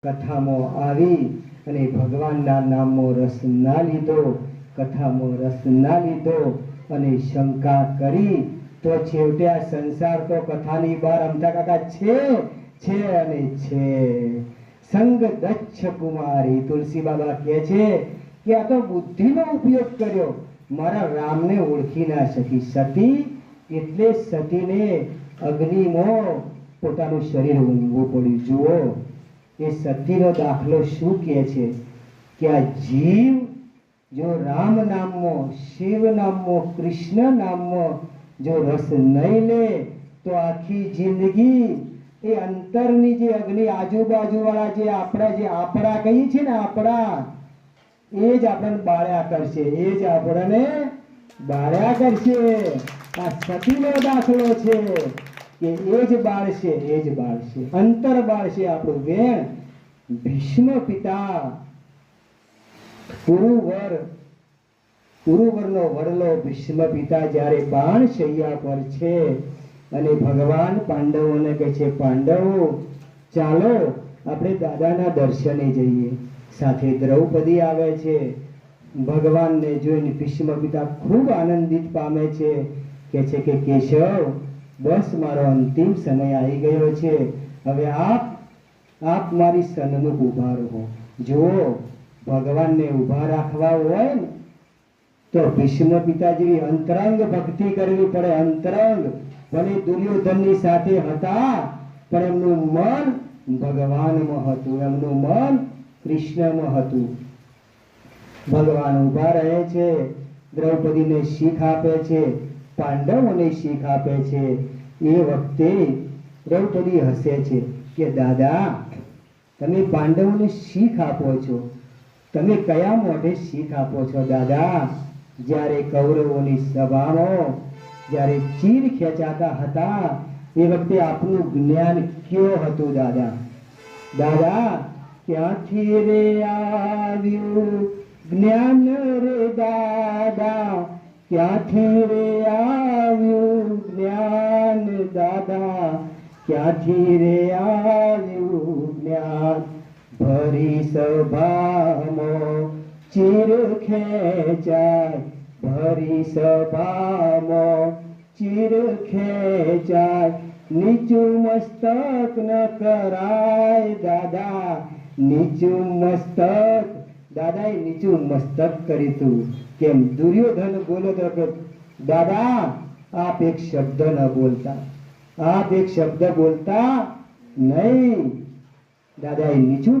કથામાં આવી અને ભગવાનના નામનો રસ ના લીધો, કથામાં રસ ના લીધો અને શંકા કરી તો છેવટે આ સંસાર તો કથાની બહાર અમથા કાકા છે અને છે. સંગ દચ્છ કુમારી તુલસી બાબા કહે છે કે આ તો બુદ્ધિનો ઉપયોગ કર્યો, મારા રામને ઓળખી ના શકી. સતી એટલે સતીને અગ્નિમાં પોતાનું શરીર ઊંઘવું પડ્યું. જુઓ એ સતીનો દાખલો શું કહે છે કે આ જીવ જો રામ નામમાં, શિવ નામમાં, કૃષ્ણ નામમાં જો રસ નહીં લે તો આખી જિંદગી એ અંતરની જે અગ્નિ આજુબાજુવાળા જે આપણા કહીએ છીએ ને, આપણા એ જ આપણને બાળ્યા કરશે, એ જ આપણને બાળ્યા કરશે. આ સતીનો દાખલો છે કે એ જ બાળશે, એ જ બાળશે, અંતર બાળશે આપણું વેણ. ભીષ્મ પિતા પુરુવરનો વડલો ભીષ્મ પિતા જ્યારે બાણ શૈયા પર છે અને ભગવાન પાંડવોને કહે છે, પાંડવો ચાલો આપણે દાદાના દર્શને જઈએ. સાથે દ્રૌપદી આવે છે. ભગવાનને જોઈને ભીષ્મ પિતા ખૂબ આનંદિત પામે છે. કહે છે કે કેશવ, બસ મારો અંતિમ સમય આવી ગયો છે, હવે આપ મારી સન્મુખ ઊભા રહો. જુઓ ભગવાનને ઊભા રાખવા હોય ને તો ભીષ્મ પિતા જેવી અંતરંગ ભક્તિ કરવી પડે. અંતરંગ ભલે દુર્યોધનની સાથે હતા પણ એમનું મન ભગવાનમાં હતું, એમનું મન કૃષ્ણમાં હતું. ભગવાન ઊભા રહે છે, દ્રૌપદીને શીખ આપે છે, પાંડવોને શીખ આપે છે. એ વખતે દ્રૌપદી હસે છે કે દાદા તમે પાંડવોને શીખ આપો છો, તમે કયા મોઢે શીખ આપો છો દાદા? જ્યારે કૌરવોની સભામાં જ્યારે ચીર ખેંચાતા હતા એ વખતે આપનું જ્ઞાન કયો હતું દાદા? દાદા ક્યાંથી રે આવ્યું જ્ઞાન રે દાદા, ક્યાંથી રે આવ્યું જ્ઞાન દાદા, ક્યાંથી રે આવ્યું જ્ઞાન? ભરી સભામાં ચીર ખેંચાય, ભરી સભામાં ચીર ખેંચાય, નીચું મસ્તક ન કરાય દાદા, નીચું મસ્તક. દાદાએ નીચું મસ્તક કરી તું. કેમ? દુર્યોધન બોલો તો દાદા આપ એક શબ્દ ન બોલતા, આપ એક શબ્દ બોલતા નહીં. દાદાએ નીચું